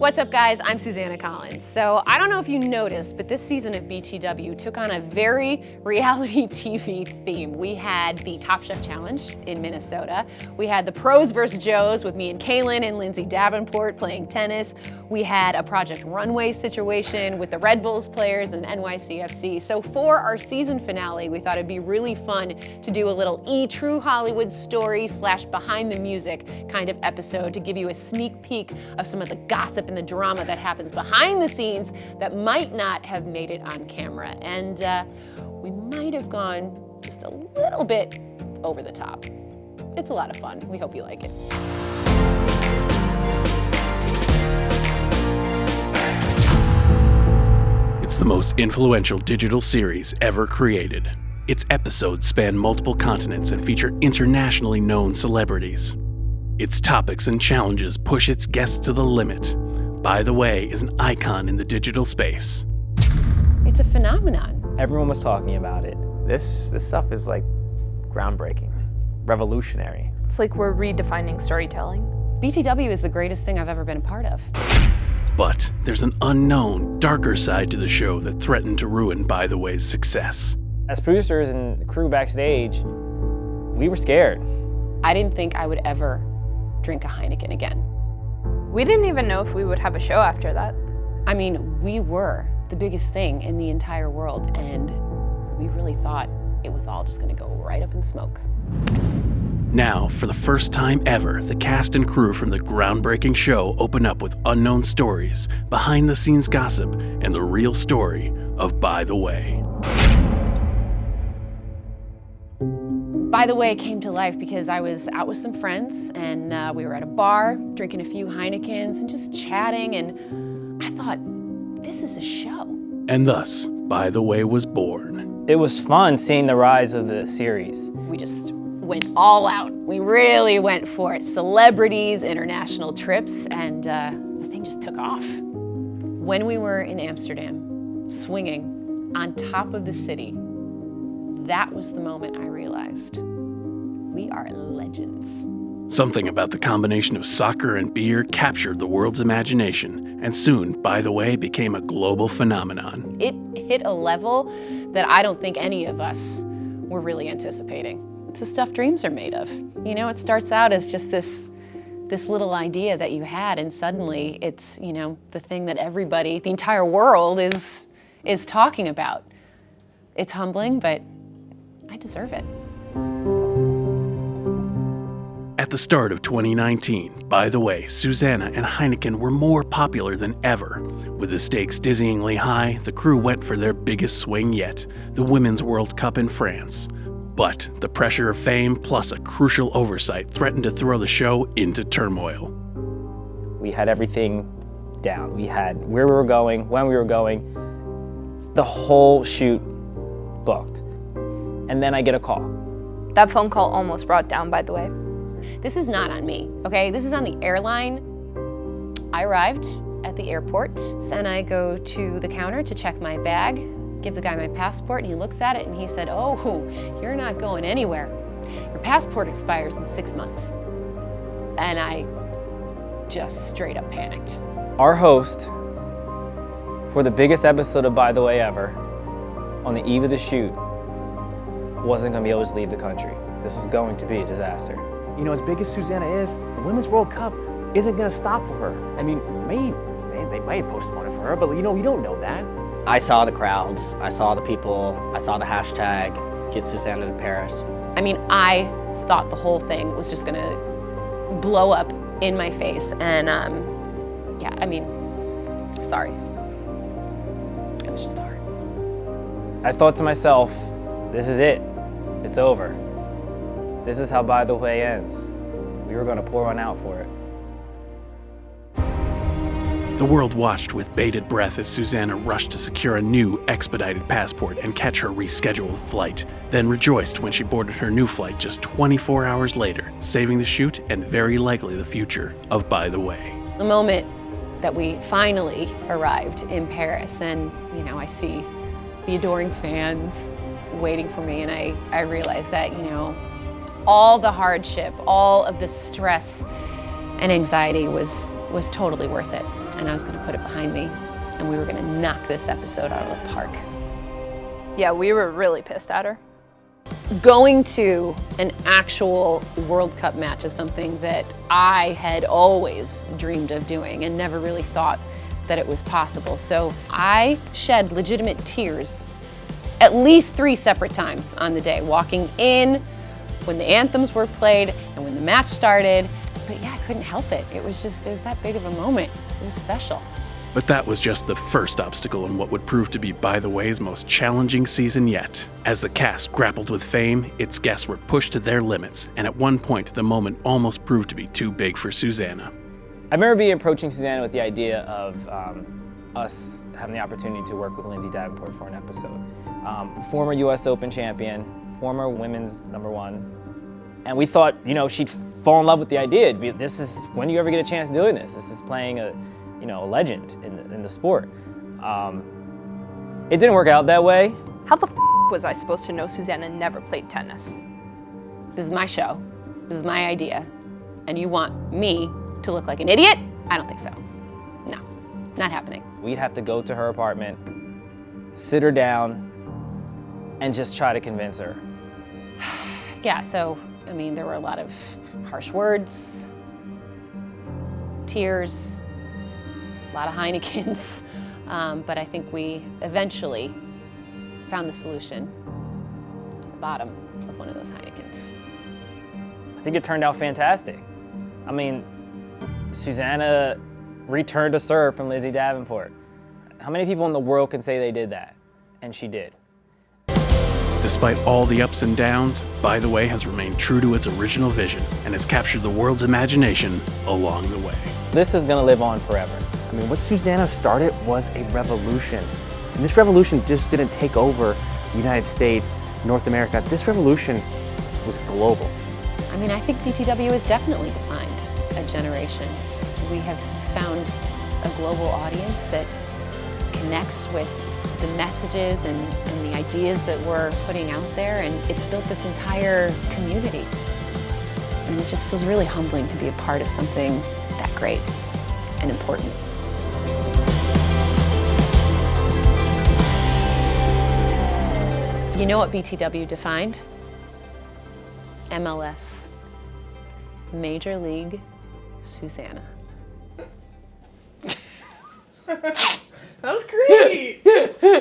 What's up, guys? I'm Susannah Collins. So I don't know if you noticed, but this season of BTW took on a very reality TV theme. We had the Top Chef Challenge in Minnesota. We had the Pros vs. Joes with me and Kaylin and Lindsay Davenport playing tennis. We had a Project Runway situation with the Red Bulls players and NYCFC. So for our season finale, we thought it'd be really fun to do a little True Hollywood story / behind the music kind of episode to give you a sneak peek of some of the gossip and the drama that happens behind the scenes that might not have made it on camera. And we might have gone just a little bit over the top. It's a lot of fun. We hope you like it. It's the most influential digital series ever created. Its episodes span multiple continents and feature internationally known celebrities. Its topics and challenges push its guests to the limit. By the Way is an icon in the digital space. It's a phenomenon. Everyone was talking about it. This stuff is like groundbreaking, revolutionary. It's like we're redefining storytelling. BTW is the greatest thing I've ever been a part of. But there's an unknown, darker side to the show that threatened to ruin By the Way's success. As producers and crew backstage, we were scared. I didn't think I would ever drink a Heineken again. We didn't even know if we would have a show after that. I mean, we were the biggest thing in the entire world, and we really thought it was all just gonna go right up in smoke. Now, for the first time ever, the cast and crew from the groundbreaking show open up with unknown stories, behind-the-scenes gossip, and the real story of By the Way. By the Way, it came to life because I was out with some friends, and we were at a bar, drinking a few Heinekens and just chatting, and I thought, this is a show. And thus, By the Way was born. It was fun seeing the rise of the series. We just went all out. We really went for it. Celebrities, international trips, and the thing just took off. When we were in Amsterdam, swinging on top of the city, that was the moment I realized we are legends. Something about the combination of soccer and beer captured the world's imagination, and soon, By the Way became a global phenomenon. It hit a level that I don't think any of us were really anticipating. It's the stuff dreams are made of. You know, it starts out as just this little idea that you had, and suddenly it's, you know, the thing that everybody, the entire world is talking about. It's humbling, but I deserve it. At the start of 2019, By the Way, Susannah and Heineken were more popular than ever. With the stakes dizzyingly high, the crew went for their biggest swing yet, the Women's World Cup in France. But the pressure of fame plus a crucial oversight threatened to throw the show into turmoil. We had everything down. We had where we were going, when we were going, the whole shoot booked. And then I get a call. That phone call almost brought down By the Way. This is not on me, okay? This is on the airline. I arrived at the airport, and I go to the counter to check my bag, give the guy my passport, and he looks at it and he said, "Oh, you're not going anywhere. Your passport expires in 6 months." And I just straight up panicked. Our host for the biggest episode of By the Way ever, on the eve of the shoot, wasn't going to be able to leave the country. This was going to be a disaster. You know, as big as Susannah is, the Women's World Cup isn't gonna stop for her. I mean, maybe they might postpone it for her, but you know, you don't know that. I saw the crowds, I saw the people, I saw the hashtag, Get Susannah to Paris. I mean, I thought the whole thing was just gonna blow up in my face, and yeah, I mean, sorry. It was just hard. I thought to myself, this is it. It's over. This is how By the Way ends. We were going to pour one out for it. The world watched with bated breath as Susannah rushed to secure a new, expedited passport and catch her rescheduled flight, then rejoiced when she boarded her new flight just 24 hours later, saving the shoot and very likely the future of By the Way. The moment that we finally arrived in Paris, and you know, I see the adoring fans waiting for me, and I realized that, you know, all the hardship, all of the stress and anxiety was totally worth it. and I was gonna put it behind me, and we were gonna knock this episode out of the park. Yeah, we were really pissed at her. Going to an actual World Cup match is something that I had always dreamed of doing and never really thought that it was possible. So I shed legitimate tears at least 3 separate times on the day, walking in, when the anthems were played, and when the match started. But yeah, I couldn't help it. It was that big of a moment. It was special. But that was just the first obstacle in what would prove to be By the Way's most challenging season yet. As the cast grappled with fame, its guests were pushed to their limits, and at one point the moment almost proved to be too big for Susannah. I remember approaching Susannah with the idea of us having the opportunity to work with Lindsay Davenport for an episode. Former US Open champion, former women's #1. And we thought, she'd fall in love with the idea. This is, when do you ever get a chance doing this? This is playing a legend in the sport. It didn't work out that way. How the was I supposed to know Susannah never played tennis? This is my show. This is my idea. And you want me to look like an idiot? I don't think so. No, not happening. We'd have to go to her apartment, sit her down, and just try to convince her. Yeah, so, there were a lot of harsh words, tears, a lot of Heinekens, but I think we eventually found the solution at the bottom of one of those Heinekens. I think it turned out fantastic. Susannah returned a serve from Lindsay Davenport. How many people in the world can say they did that? And she did. Despite all the ups and downs, By the Way has remained true to its original vision and has captured the world's imagination along the way. This is gonna live on forever. What Susannah started was a revolution. And this revolution just didn't take over the United States, North America. This revolution was global. I think BTW has definitely defined a generation. We have found a global audience that connects with the messages and the ideas that we're putting out there, and it's built this entire community. And it just feels really humbling to be a part of something that great and important. You know what BTW defined? MLS. Major League Susannah. That was great!